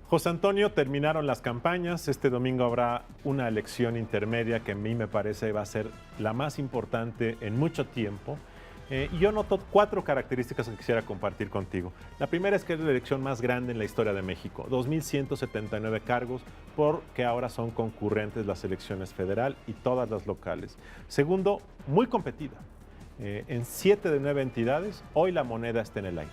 José Antonio, terminaron las campañas. Este domingo habrá una elección intermedia que a mí me parece va a ser la más importante en mucho tiempo. Y yo noto 4 características que quisiera compartir contigo. La primera es que es la elección más grande en la historia de México, 2.179 cargos, porque ahora son concurrentes las elecciones federal y todas las locales. Segundo, muy competida. En 7 de 9 entidades, hoy la moneda está en el aire.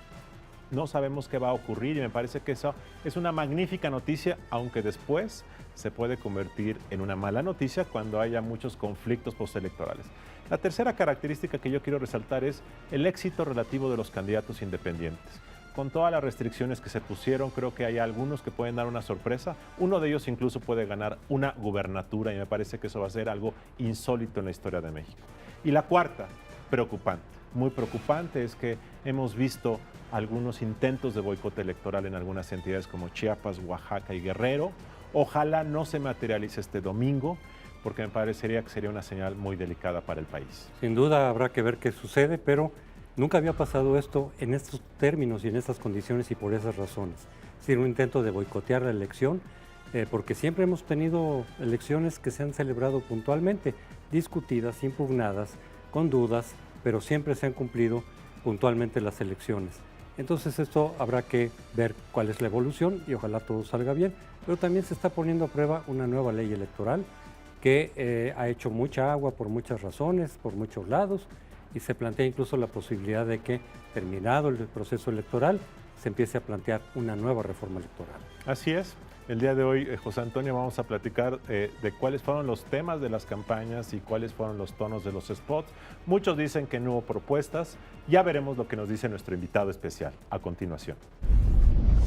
No sabemos qué va a ocurrir y me parece que eso es una magnífica noticia, aunque después se puede convertir en una mala noticia cuando haya muchos conflictos postelectorales. La tercera característica que yo quiero resaltar es el éxito relativo de los candidatos independientes. Con todas las restricciones que se pusieron, creo que hay algunos que pueden dar una sorpresa. Uno de ellos incluso puede ganar una gubernatura y me parece que eso va a ser algo insólito en la historia de México. Y la cuarta, preocupante, muy preocupante, es que hemos visto algunos intentos de boicot electoral en algunas entidades como Chiapas, Oaxaca y Guerrero. Ojalá no se materialice este domingo, porque me parecería que sería una señal muy delicada para el país. Sin duda habrá que ver qué sucede, pero nunca había pasado esto en estos términos y en estas condiciones y por esas razones. Es decir, un intento de boicotear la elección, porque siempre hemos tenido elecciones que se han celebrado puntualmente, discutidas, impugnadas, con dudas, pero siempre se han cumplido puntualmente las elecciones. Entonces esto habrá que ver cuál es la evolución y ojalá todo salga bien, pero también se está poniendo a prueba una nueva ley electoral que ha hecho mucha agua por muchas razones, por muchos lados, y se plantea incluso la posibilidad de que, terminado el proceso electoral, se empiece a plantear una nueva reforma electoral. Así es. El día de hoy, José Antonio, vamos a platicar de cuáles fueron los temas de las campañas y cuáles fueron los tonos de los spots. Muchos dicen que no hubo propuestas. Ya veremos lo que nos dice nuestro invitado especial a continuación.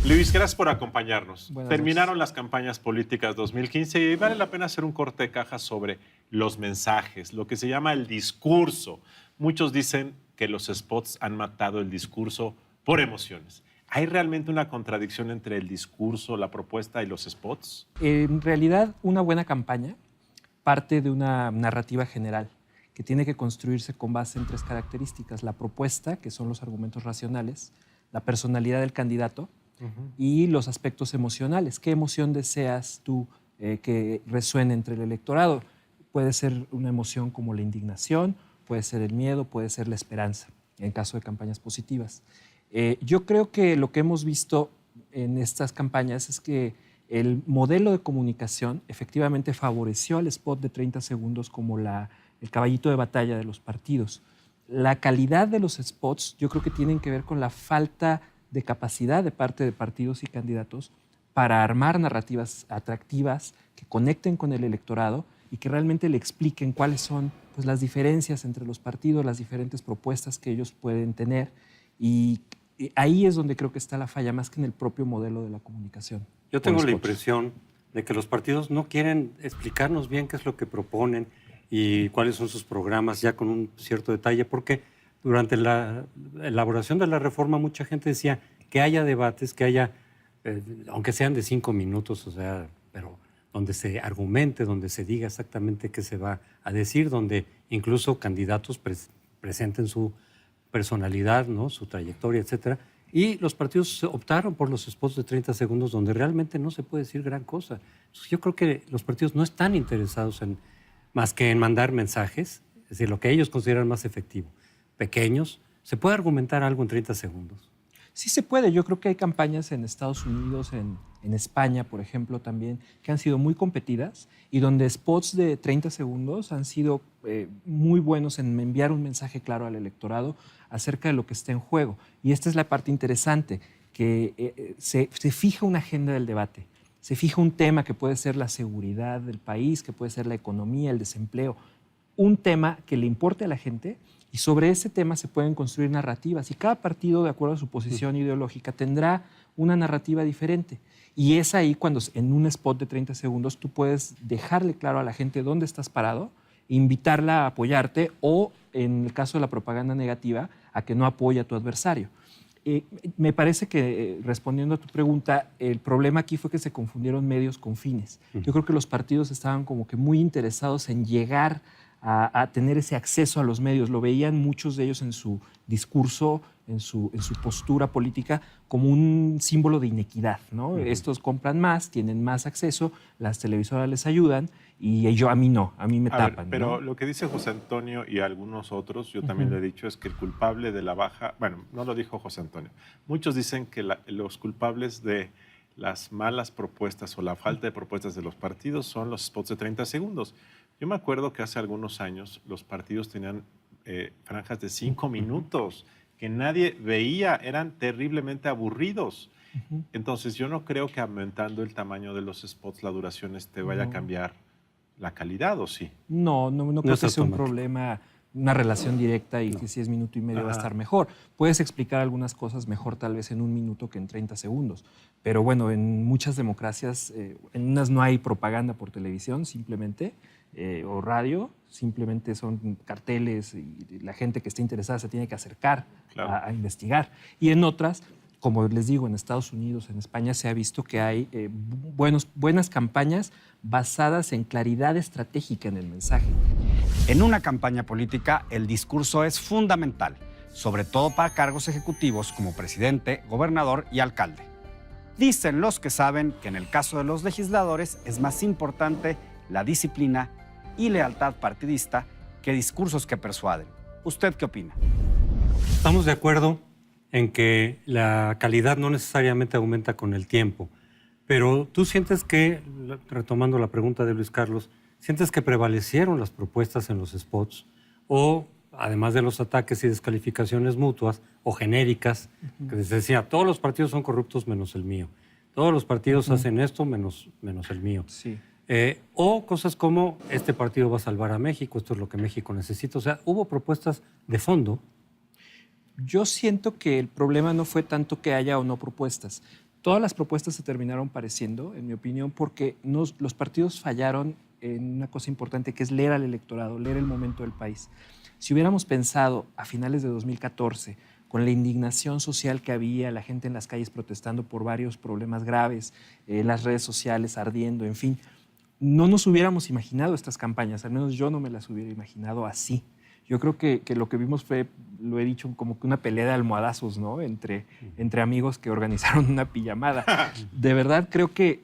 Luis, gracias por acompañarnos. Terminaron las campañas políticas 2015 y vale la pena hacer un corte de caja sobre los mensajes, lo que se llama el discurso. Muchos dicen que los spots han matado el discurso por emociones. ¿Hay realmente una contradicción entre el discurso, la propuesta y los spots? En realidad, una buena campaña parte de una narrativa general que tiene que construirse con base en 3 características. La propuesta, que son los argumentos racionales, la personalidad del candidato y los aspectos emocionales. ¿Qué emoción deseas tú que resuene entre el electorado? Puede ser una emoción como la indignación, puede ser el miedo, puede ser la esperanza, en caso de campañas positivas. Yo creo que lo que hemos visto en estas campañas es que el modelo de comunicación efectivamente favoreció al spot de 30 segundos como el caballito de batalla de los partidos. La calidad de los spots yo creo que tienen que ver con la falta de capacidad de parte de partidos y candidatos para armar narrativas atractivas que conecten con el electorado y que realmente le expliquen cuáles son pues, las diferencias entre los partidos, las diferentes propuestas que ellos pueden tener. Y ahí es donde creo que está la falla, más que en el propio modelo de la comunicación. Yo tengo la impresión de que los partidos no quieren explicarnos bien qué es lo que proponen y cuáles son sus programas ya con un cierto detalle, porque durante la elaboración de la reforma mucha gente decía que haya debates, que haya, aunque sean de 5 minutos, o sea, pero donde se argumente, donde se diga exactamente qué se va a decir, donde incluso candidatos presenten su personalidad, ¿no? Su trayectoria, etcétera. Y los partidos optaron por los spots de 30 segundos donde realmente no se puede decir gran cosa. Entonces, yo creo que los partidos no están interesados más que en mandar mensajes, es decir, lo que ellos consideran más efectivo. Pequeños, ¿se puede argumentar algo en 30 segundos? Sí se puede. Yo creo que hay campañas en Estados Unidos, en España, por ejemplo, también, que han sido muy competidas y donde spots de 30 segundos han sido muy buenos en enviar un mensaje claro al electorado acerca de lo que está en juego. Y esta es la parte interesante, que se fija una agenda del debate, se fija un tema que puede ser la seguridad del país, que puede ser la economía, el desempleo, un tema que le importe a la gente. Y sobre ese tema se pueden construir narrativas y cada partido, de acuerdo a su posición ideológica, tendrá una narrativa diferente. Y es ahí cuando en un spot de 30 segundos tú puedes dejarle claro a la gente dónde estás parado, invitarla a apoyarte o, en el caso de la propaganda negativa, a que no apoye a tu adversario. Me parece que, respondiendo a tu pregunta, el problema aquí fue que se confundieron medios con fines. Yo creo que los partidos estaban como que muy interesados en llegar a tener ese acceso a los medios. Lo veían muchos de ellos en su discurso, en su postura política, como un símbolo de inequidad, ¿no? Estos compran más, tienen más acceso, las televisoras les ayudan y a mí no, a mí me tapan. Pero ¿no? lo que dice José Antonio y algunos otros, yo también lo he dicho, es que el culpable de la baja, bueno, no lo dijo José Antonio, muchos dicen que los culpables de las malas propuestas o la falta de propuestas de los partidos son los spots de 30 segundos. Yo me acuerdo que hace algunos años los partidos tenían franjas de 5 minutos que nadie veía, eran terriblemente aburridos. Entonces yo no creo que aumentando el tamaño de los spots la duración vaya a cambiar la calidad, ¿o sí? No creo que sea un automático. problema, una relación directa y que si es minuto y medio va a estar mejor. Puedes explicar algunas cosas mejor tal vez en 1 minuto que en 30 segundos. Pero bueno, en muchas democracias, en unas no hay propaganda por televisión simplemente, o radio, simplemente son carteles y la gente que esté interesada se tiene que acercar a investigar. Y en otras, como les digo, en Estados Unidos, en España se ha visto que hay buenas campañas basadas en claridad estratégica en el mensaje. En una campaña política, el discurso es fundamental, sobre todo para cargos ejecutivos como presidente, gobernador y alcalde. Dicen los que saben que en el caso de los legisladores es más importante la disciplina y lealtad partidista que discursos que persuaden. ¿Usted qué opina? Estamos de acuerdo en que la calidad no necesariamente aumenta con el tiempo, pero tú sientes que, retomando la pregunta de Luis Carlos, ¿sientes que prevalecieron las propuestas en los spots o, además de los ataques y descalificaciones mutuas o genéricas, que les decía, todos los partidos son corruptos menos el mío, todos los partidos hacen esto menos el mío? Sí. O cosas como, este partido va a salvar a México, esto es lo que México necesita. O sea, hubo propuestas de fondo. Yo siento que el problema no fue tanto que haya o no propuestas. Todas las propuestas se terminaron pareciendo, en mi opinión, porque los partidos fallaron en una cosa importante, que es leer al electorado, leer el momento del país. Si hubiéramos pensado a finales de 2014, con la indignación social que había, la gente en las calles protestando por varios problemas graves, las redes sociales ardiendo, en fin, no nos hubiéramos imaginado estas campañas, al menos yo no me las hubiera imaginado así. Yo creo que lo que vimos fue, lo he dicho, como que una pelea de almohadazos, ¿no? Entre amigos que organizaron una pijamada. De verdad creo que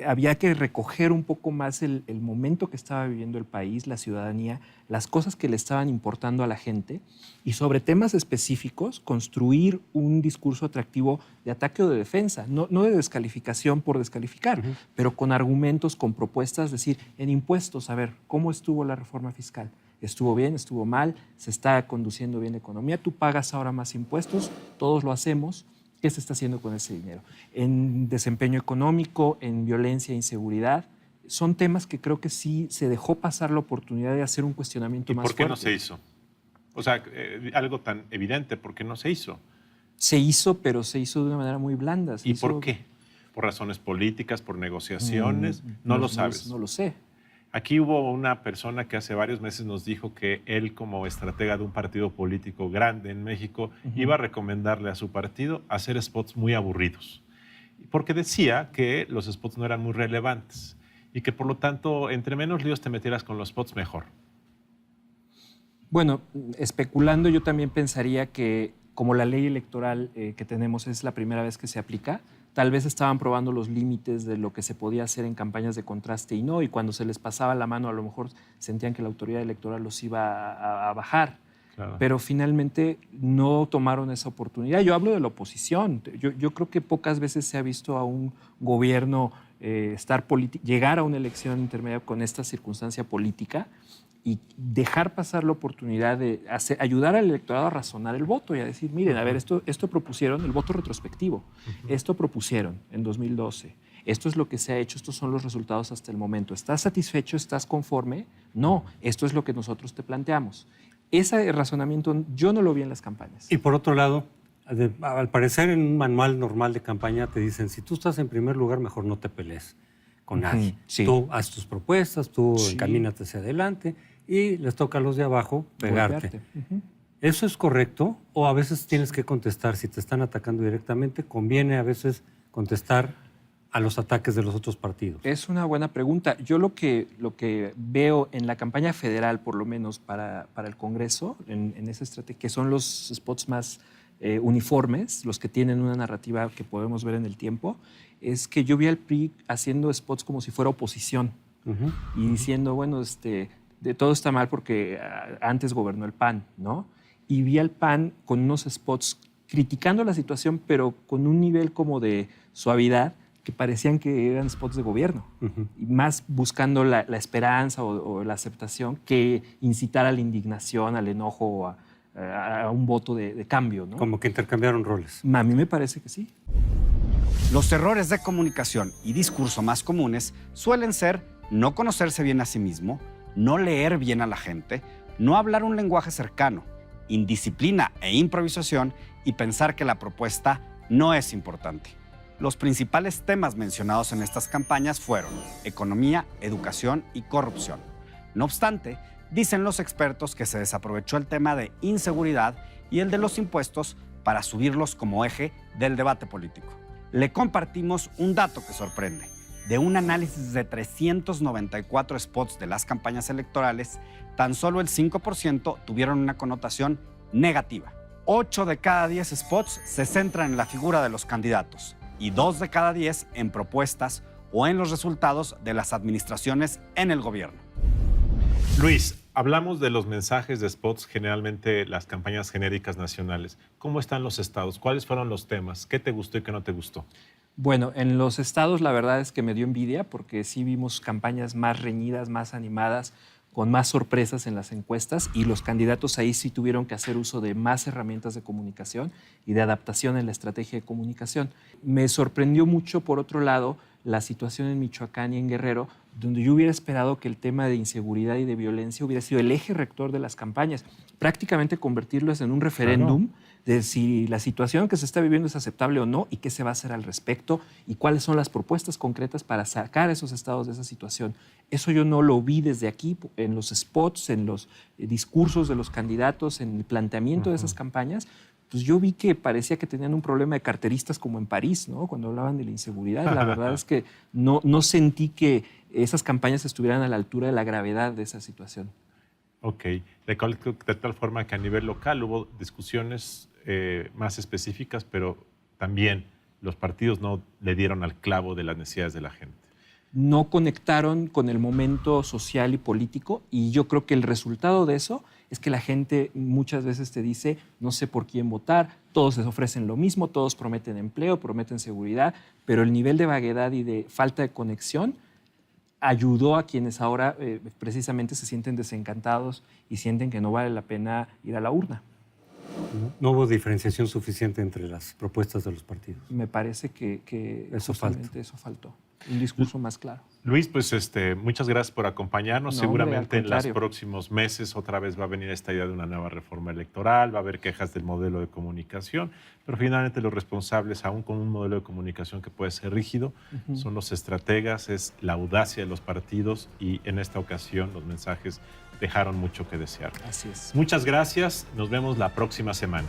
había que recoger un poco más el momento que estaba viviendo el país, la ciudadanía, las cosas que le estaban importando a la gente y sobre temas específicos construir un discurso atractivo de ataque o de defensa, no de descalificación por descalificar, pero con argumentos, con propuestas, decir, en impuestos, a ver, ¿cómo estuvo la reforma fiscal? ¿Estuvo bien? ¿Estuvo mal? ¿Se está conduciendo bien la economía? ¿Tú pagas ahora más impuestos? Todos lo hacemos. ¿Qué se está haciendo con ese dinero? En desempeño económico, en violencia e inseguridad, son temas que creo que sí se dejó pasar la oportunidad de hacer un cuestionamiento más fuerte. ¿Y por qué no se hizo? O sea, algo tan evidente, ¿por qué no se hizo? Se hizo, pero se hizo de una manera muy blanda. ¿Y por qué? ¿Por razones políticas, por negociaciones? No lo sabes. No lo sé. Aquí hubo una persona que hace varios meses nos dijo que él, como estratega de un partido político grande en México, iba a recomendarle a su partido hacer spots muy aburridos, porque decía que los spots no eran muy relevantes y que, por lo tanto, entre menos líos te metieras con los spots, mejor. Bueno, especulando, yo también pensaría que, como la ley electoral que tenemos es la primera vez que se aplica, tal vez estaban probando los límites de lo que se podía hacer en campañas de contraste y no, y cuando se les pasaba la mano a lo mejor sentían que la autoridad electoral los iba a bajar. Claro. Pero finalmente no tomaron esa oportunidad. Yo hablo de la oposición. Yo creo que pocas veces se ha visto a un gobierno llegar a una elección intermedia con esta circunstancia política y dejar pasar la oportunidad de ayudar al electorado a razonar el voto y a decir, miren, a ver, esto propusieron, el voto retrospectivo, esto propusieron en 2012, esto es lo que se ha hecho, estos son los resultados hasta el momento. ¿Estás satisfecho? ¿Estás conforme? No, esto es lo que nosotros te planteamos. Ese razonamiento yo no lo vi en las campañas. Y por otro lado, al parecer en un manual normal de campaña te dicen, si tú estás en primer lugar, mejor no te pelees con nadie. Sí. Tú haz tus propuestas, tú encamínate hacia adelante y les toca a los de abajo pegarte. ¿Eso es correcto? ¿O a veces tienes que contestar? Si te están atacando directamente, conviene a veces contestar a los ataques de los otros partidos? Es una buena pregunta. Yo lo que veo en la campaña federal, por lo menos para el Congreso, en esa estrategia, que son los spots más uniformes, los que tienen una narrativa que podemos ver en el tiempo, es que yo vi al PRI haciendo spots como si fuera oposición y diciendo, bueno, de todo está mal porque antes gobernó el PAN, ¿no? Y vi al PAN con unos spots criticando la situación, pero con un nivel como de suavidad que parecían que eran spots de gobierno, y más buscando la esperanza o la aceptación que incitar a la indignación, al enojo o a un voto de cambio, ¿no? Como que intercambiaron roles. A mí me parece que sí. Los errores de comunicación y discurso más comunes suelen ser no conocerse bien a sí mismo, no leer bien a la gente, no hablar un lenguaje cercano, indisciplina e improvisación y pensar que la propuesta no es importante. Los principales temas mencionados en estas campañas fueron economía, educación y corrupción. No obstante, dicen los expertos que se desaprovechó el tema de inseguridad y el de los impuestos para subirlos como eje del debate político. Le compartimos un dato que sorprende. De un análisis de 394 spots de las campañas electorales, tan solo el 5% tuvieron una connotación negativa. 8 de cada 10 spots se centran en la figura de los candidatos y 2 de cada 10 en propuestas o en los resultados de las administraciones en el gobierno. Luis, hablamos de los mensajes de spots, generalmente las campañas genéricas nacionales. ¿Cómo están los estados? ¿Cuáles fueron los temas? ¿Qué te gustó y qué no te gustó? Bueno, en los estados la verdad es que me dio envidia porque sí vimos campañas más reñidas, más animadas, con más sorpresas en las encuestas y los candidatos ahí sí tuvieron que hacer uso de más herramientas de comunicación y de adaptación en la estrategia de comunicación. Me sorprendió mucho, por otro lado, la situación en Michoacán y en Guerrero, donde yo hubiera esperado que el tema de inseguridad y de violencia hubiera sido el eje rector de las campañas, prácticamente convertirlos en un referéndum de si la situación que se está viviendo es aceptable o no y qué se va a hacer al respecto y cuáles son las propuestas concretas para sacar a esos estados de esa situación. Eso yo no lo vi desde aquí, en los spots, en los discursos de los candidatos, en el planteamiento de esas campañas. Pues yo vi que parecía que tenían un problema de carteristas como en París, ¿no? Cuando hablaban de la inseguridad. La verdad es que no sentí que esas campañas estuvieran a la altura de la gravedad de esa situación. Ok. De tal forma que a nivel local hubo discusiones más específicas, pero también los partidos no le dieron al clavo de las necesidades de la gente. No conectaron con el momento social y político, y yo creo que el resultado de eso es que la gente muchas veces te dice, no sé por quién votar, todos les ofrecen lo mismo, todos prometen empleo, prometen seguridad, pero el nivel de vaguedad y de falta de conexión ayudó a quienes ahora precisamente se sienten desencantados y sienten que no vale la pena ir a la urna. No hubo diferenciación suficiente entre las propuestas de los partidos. Me parece que Eso faltó. Un discurso más claro. Luis, pues muchas gracias por acompañarnos. No, Seguramente hombre, en los próximos meses otra vez va a venir esta idea de una nueva reforma electoral, va a haber quejas del modelo de comunicación, pero finalmente los responsables, aún con un modelo de comunicación que puede ser rígido, son los estrategas, es la audacia de los partidos y en esta ocasión los mensajes dejaron mucho que desear. Así es. Muchas gracias, nos vemos la próxima semana.